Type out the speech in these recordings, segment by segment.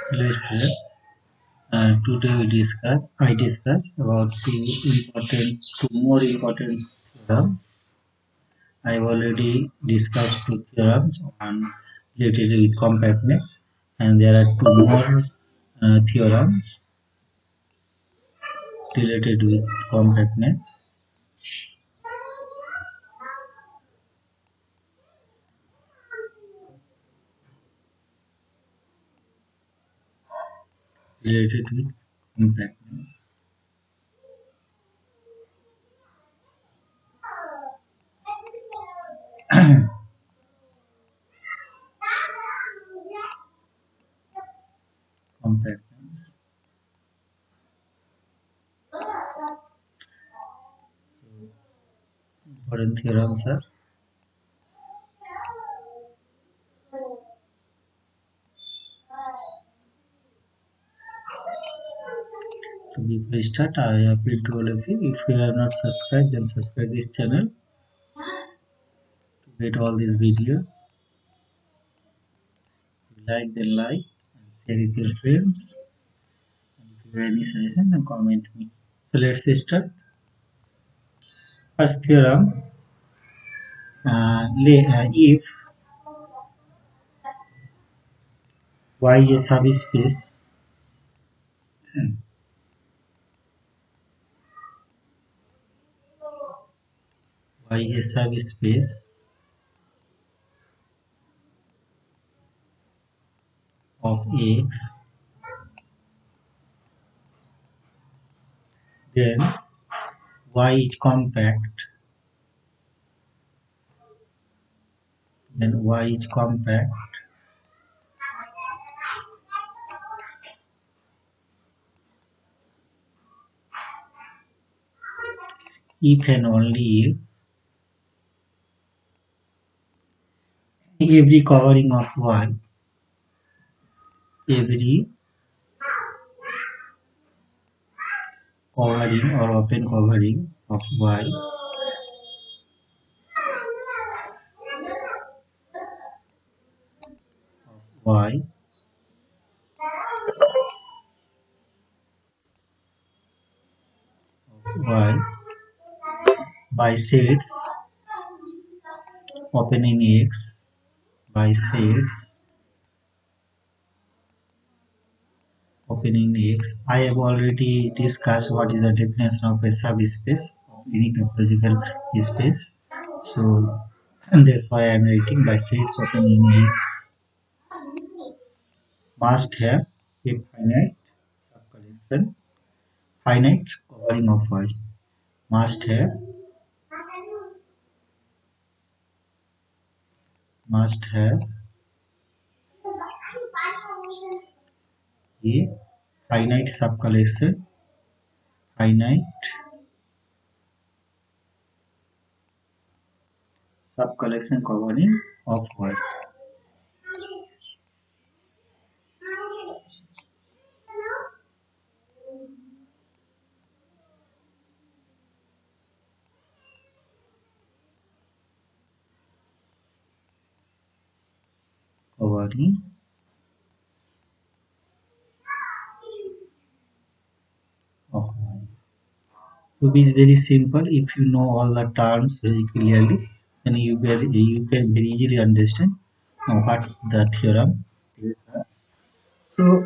Hello students. Today I discuss about two more important theorem. I've already discussed two theorems on related with compactness, and there are two more theorems related with compactness. Related with compactness. Compactness. Important theorems are so before we start, I appeal to all of you. If you have not subscribed, then subscribe this channel to get all these videos. If you like, then like and share with your friends. And if you have any suggestion, then comment me. So let's start. First theorem: if y is a subspace y is a subspace of X, then y is compact. Then y is compact if and only if every covering of y, every covering or open covering of y y by sets opening X by sets opening X. I have already discussed what is the definition of a subspace of any topological space. So and that's why I am writing by sets opening X must have a finite subcollection, finite covering of Y must have a finite subcollection covering of Y. Covering of Y. To be very simple, if you know all the terms very clearly, then you can very easily understand what the theorem is. So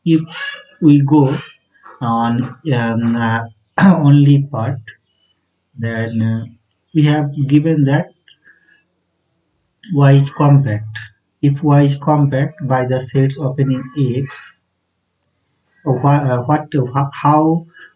if we go on only part, then we have given that Y is compact. If Y is compact by the sets opening X, how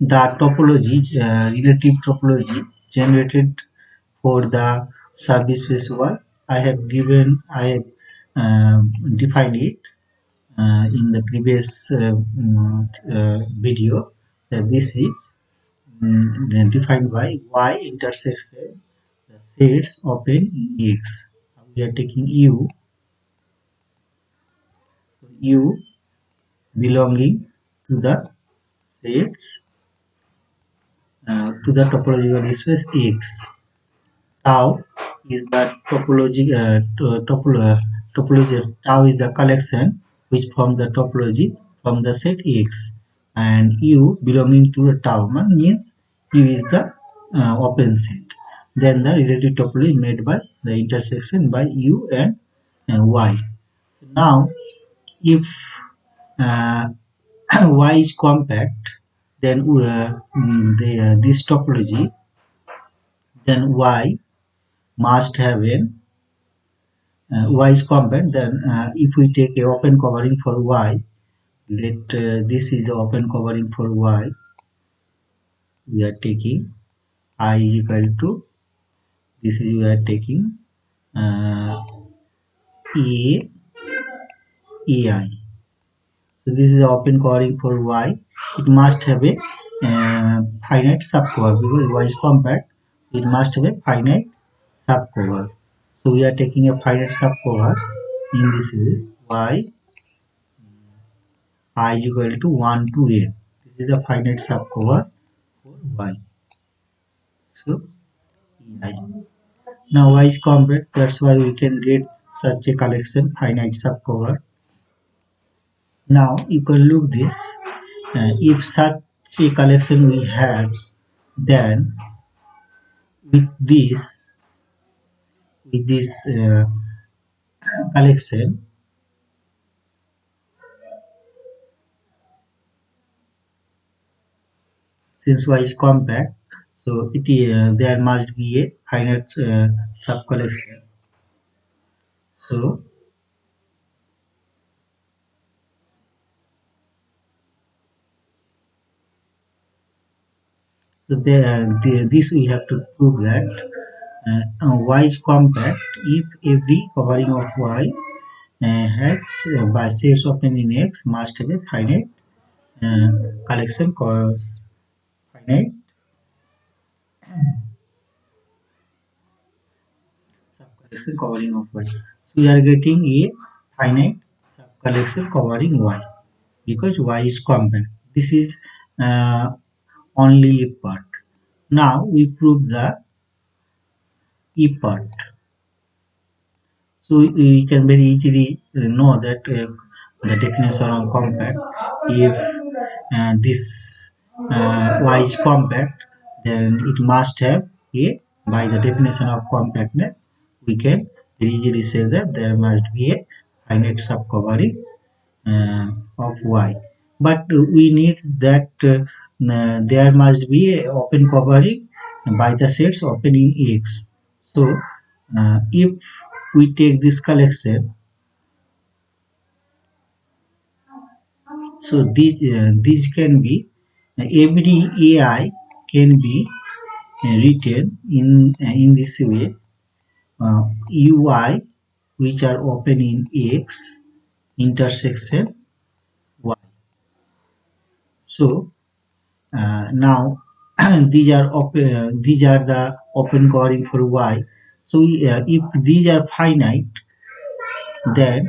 the topology, relative topology generated for the subspace Y, I have defined it in the previous video. That this is defined by Y intersects the sets open in X. We are taking U belonging to the sets to the topological space X. Tau is the topology. Tau is the collection which forms the topology from the set X, and U belonging to the tau means U is the open set. Then the relative topology made by the intersection by U and Y. So now, if uh, Y is compact, then this topology, then Y must have an Y is compact. Then if we take a open covering for Y, let this is the open covering for Y. We are taking I equal to, this is we are taking uh, A AI. So this is the open covering for Y. It must have a finite subcover because Y is compact. It must have a finite subcover. So we are taking a finite subcover in this way. Y I is equal to 1 to n. This is the finite subcover for Y. So I. Now Y is compact. That's why we can get such a collection finite subcover. Now you can look this. If such a collection we have, then with this collection, since Y is compact, so there must be a finite subcollection. So this we have to prove that Y is compact if every covering of Y has by sets of n in X must have a finite uh, collection cause finite subcollection covering of Y. So we are getting a finite subcollection covering Y because Y is compact. This is uh, only a part. Now we prove the E part. So we can very easily know that the definition of compact. If this Y is compact, then it must have a, by the definition of compactness, we can very easily say that there must be a finite subcovering of Y. But we need that there must be a open covering by the sets open in X. So if we take this collection, so these can be every AI can be written in this way, UI which are open in X intersection Y. So now these are open, these are the open covering for Y. So if these are finite, then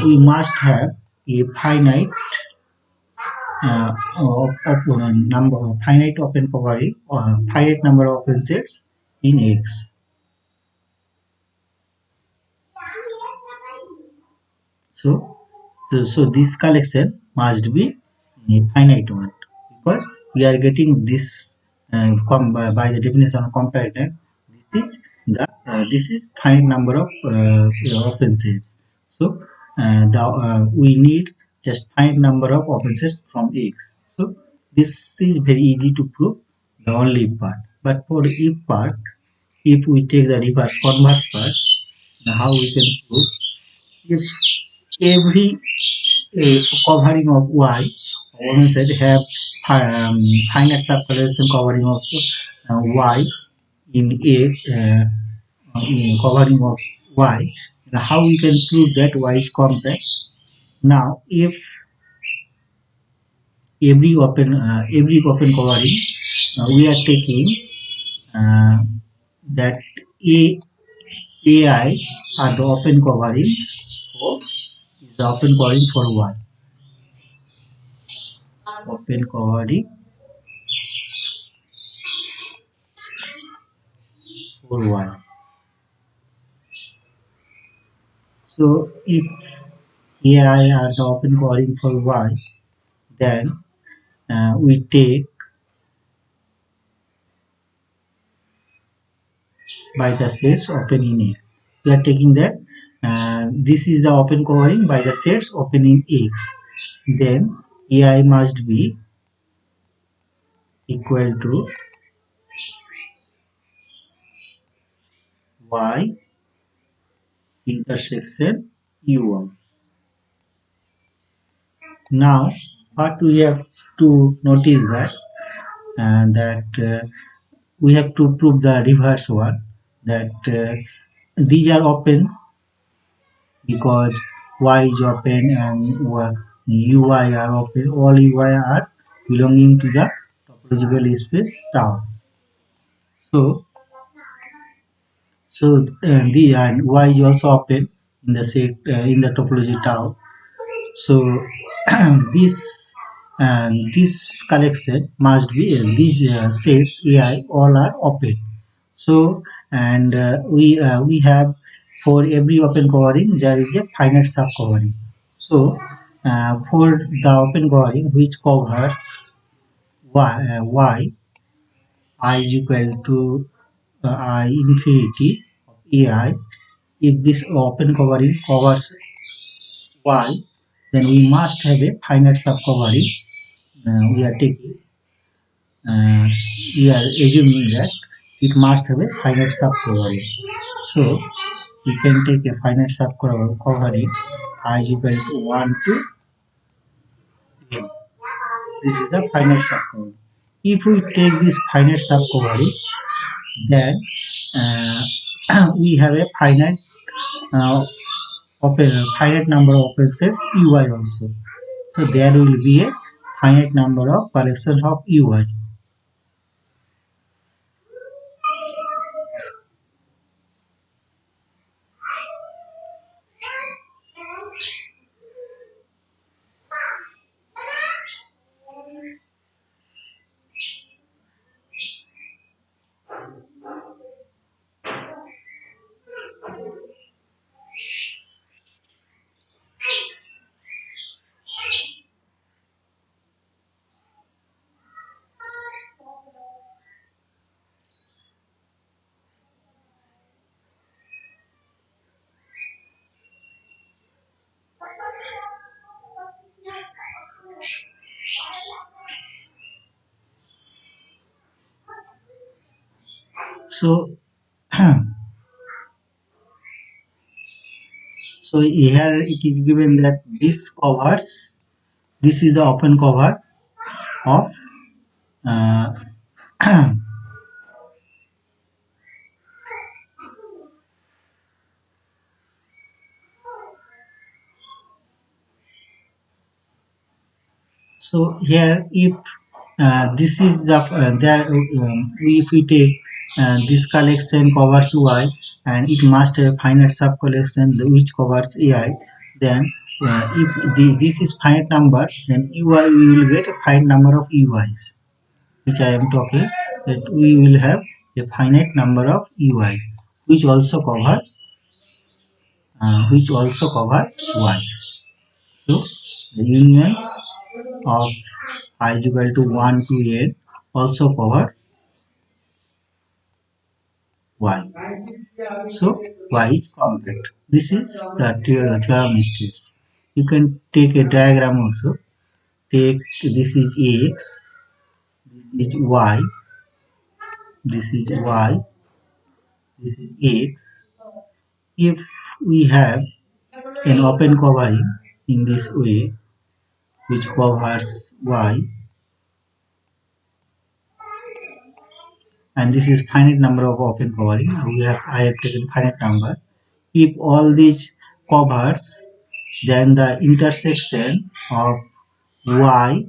we must have a finite number finite open covering or finite number of open sets in X. So, so this collection must be a finite one because we are getting this by the definition of compactness. This is finite number of open sets. So we need just finite number of open sets from X. So this is very easy to prove the only part. But for if part, if we take the reverse converse part, how we can prove if every covering of Y, one said have finite subcollection covering of Y in in covering of Y. And how we can prove that Y is compact? Now, if every open covering, we are taking uh, that A AI are the open coverings for the open covering for Y. Open covering for Y. So if AI are the open covering for Y, then we take by the sets open in X. We are taking that this is the open covering by the sets open in X. Then AI must be equal to Y intersection U1. Now, what we have to notice that we have to prove the reverse one, that these are open because Y is open and UI are open. All UI are belonging to the topological space tau. So, the and Y is also open in the set in the topology tau. So this this collection must be these sets AI all are open. So and we have, for every open covering there is a finite sub covering. So for the open covering which covers y I is equal to I infinity of AI, if this open covering covers y, then we must have a finite sub covering. We are taking, we are assuming that it must have a finite sub covering. So we can take a finite sub covering I is equal to 1 to n. This is the finite sub covering. If we take this finite sub covering, then uh, we have a uh, finite number of open sets ui also. So there will be a finite number of collections of ui. So so here it is given that this is the open cover of uh, so here if this is the there if we take this collection covers y and it must have finite sub collection which covers ai, then if this is finite number, then ui we will get a finite number of uis, which I am talking, that we will have a finite number of ui which also cover y. So the unions of I is equal to 1 to n also covers y. So y is compact. This is the theorem states. You can take a diagram also. Take this is x, this is y, this is y, this is x. If we have an open covering in this way, which covers y, and this is finite number of open covering. I have taken finite number. If all these covers, then the intersection of y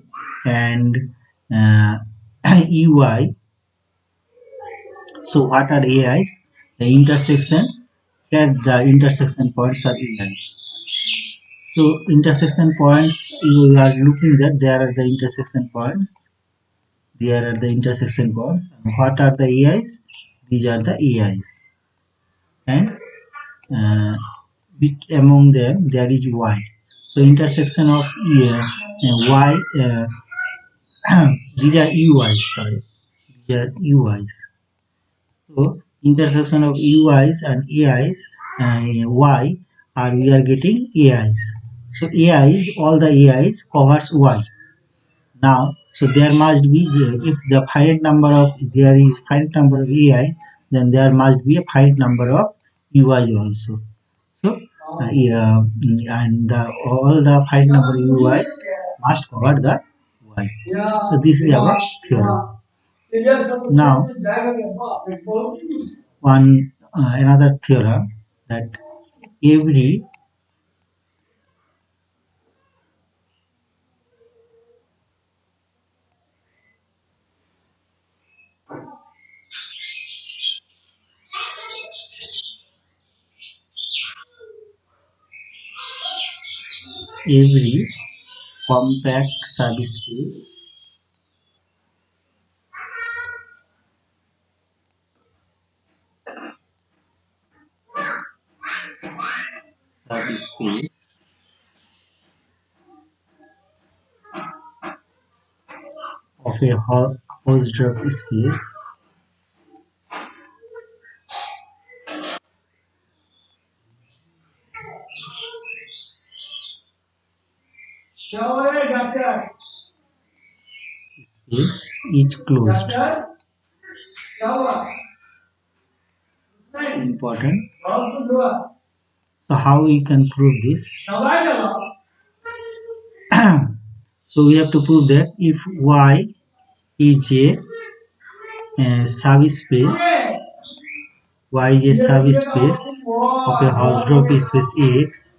and uh, ui. So what are ai's? The intersection, here the intersection points are ai. So intersection points, you are looking that there are the intersection points. There are the intersection points. And what are the ai's? These are the ai's. And uh, among them there is y. So intersection of y, these are ui's. Sorry, these are ui's. So intersection of ui's and ai's, y, are we are getting ai's. So ai's, all the ai's covers y. Now, so there must be, if the finite number of, there is finite number of ai, then there must be a finite number of ui also. So yeah, and all the finite number of ui must cover the y. So this is our theorem. Now, one another theorem, that every every compact subspace subspace of a Hausdorff space is closed. Important. So how we can prove this? So we have to prove that if y is a subspace, y is a subspace of a Hausdorff space X,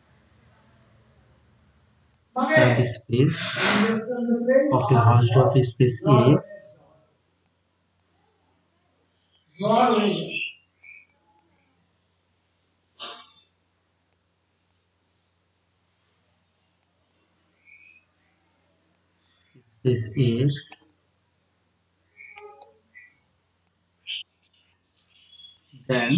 subspace of a Hausdorff space X, space X, then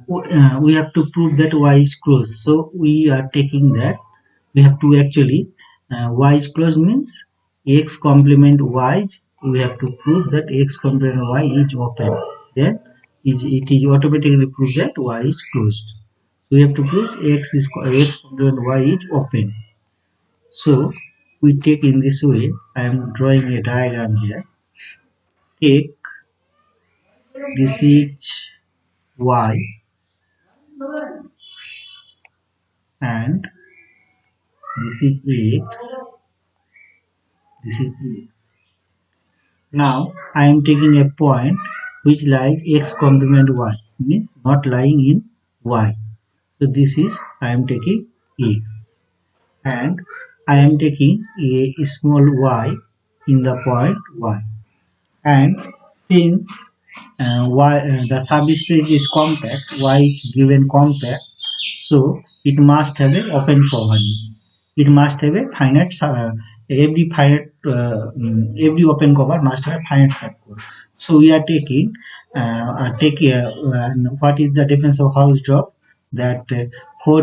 we have to prove that y is closed. So we are taking that we have to actually y is closed means x complement y. We have to prove that x complement y is open. Then it is automatically prove that y is closed. So we have to prove x complement y is open. So we take in this way. I am drawing a diagram here. Take this is y and this is x. This is x. Now I am taking a point which lies x complement y, means not lying in y. So this is I am taking x, and I am taking a small y in the point y. And since the subspace is compact, y is given compact, so it must have an open covering. It must have a finite every open cover must have a finite subcore. So we are taking what is the definition of Hausdorff, that for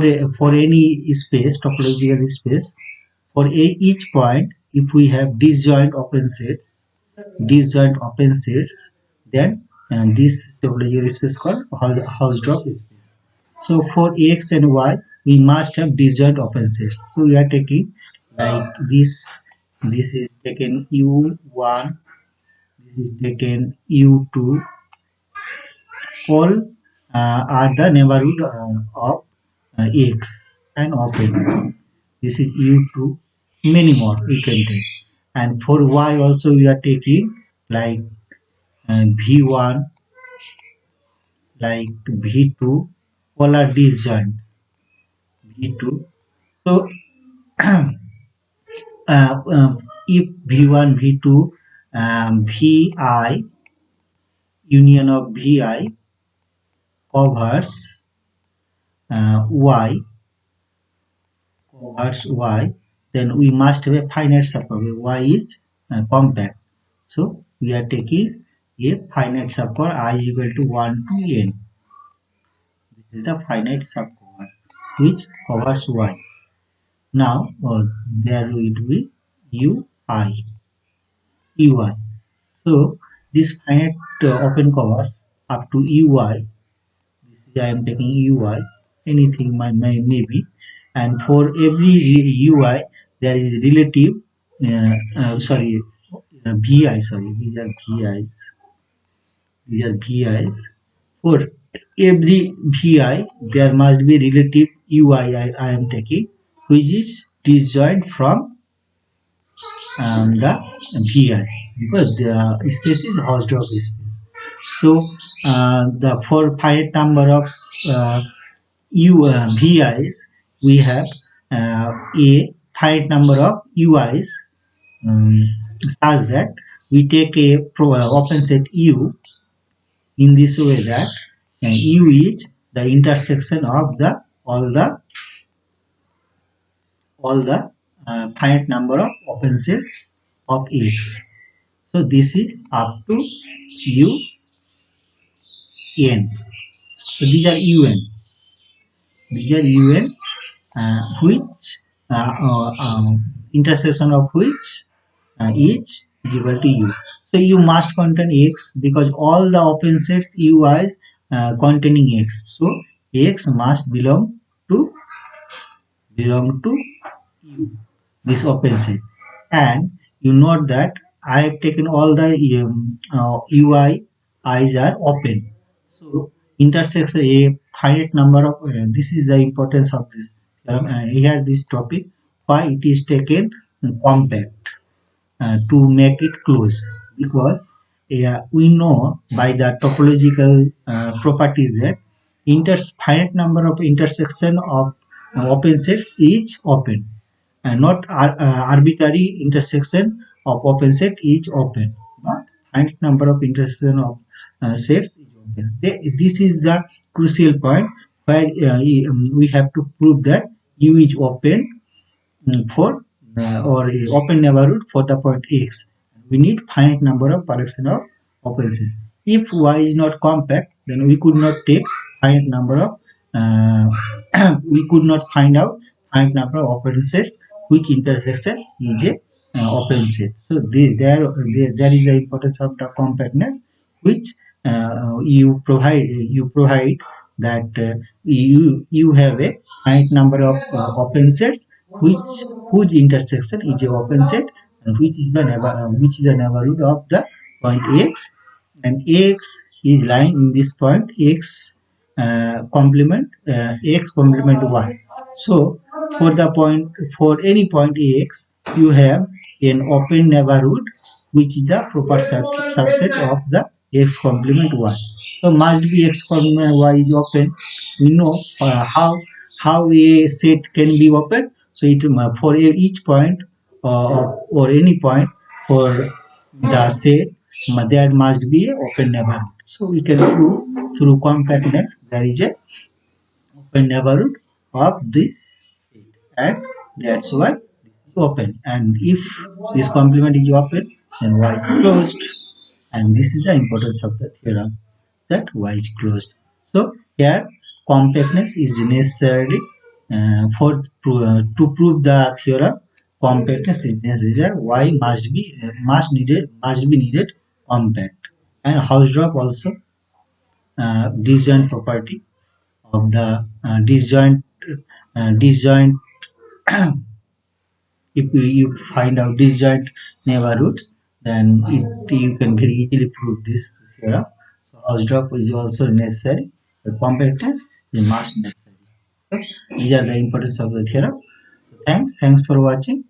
any space, topological space, for each point, if we have disjoint open sets, then this topological space called Hausdorff space. So for x and y, we must have disjoint open sets. So we are taking like this. This is taken u1. This is taken u2. All are the neighborhood of x and open. This is u2. Many more we can take. And for y also we are taking like v1, like v2. All are disjoint v2. So if v1 v2 vi union of vi covers y then we must have a finite subcore. Y is compact, so we are taking a finite subcore I is equal to 1 to n. This is the finite subcore. which covers y. Now there will be ui, ui. So this finite open covers up to ui. This is I am taking ui. Anything maybe, and for every ui there is relative. Sorry, vi. Sorry, these are vi's. These are vi's. For every vi, there must be relative ui I am taking, which is disjoint from the vi, because the space is Hausdorff space. So the for finite number of vi's, we have a finite number of ui's, um, such that we take a open set u in this way that u is the intersection of the all the finite number of open sets of X. So this is up to un. So these are un. These are un, which intersection of which is equal to u. So u must contain X, because all the open sets u is containing X. So X must belong to u, this open set. And you note that I have taken all the ui eyes are open. So intersection a finite number of this is the importance of this theorem. Here this topic, why it is taken compact to make it close, because we know by the topological properties that finite number of intersection of open sets is open, and not arbitrary intersection of open set is open, not finite number of intersection of sets is open. This is the crucial point where we have to prove that u is open for or open neighborhood for the point x. We need finite number of collection of open set. If y is not compact, then we could not take finite number of we could not find out finite number of open sets which intersection is a open set. So there is the importance of the compactness, which you provide that you have a finite number of open sets whose intersection is a open set, and which is the neighborhood of the point x, and x is lying in this point x complement y. So for any point x, you have an open neighborhood which is the proper subset of the x complement y. So must be x complement y is open. We know how a set can be open. So it for each point or any point for the set, there must be a open neighborhood. So we can prove through compactness there is a open neighborhood of this set, and that's why this is open. And if this complement is open, then y is closed, and this is the importance of the theorem, that y is closed. So here compactness is necessary to prove the theorem. Compactness is necessary. Y must be needed compact. And Hausdorff also disjoint property of the disjoint if you find out disjoint neighborhoods, then you can very easily prove this theorem. So Hausdorff is also necessary, but compactness is must necessary. So these are the importance of the theorem. So thanks for watching.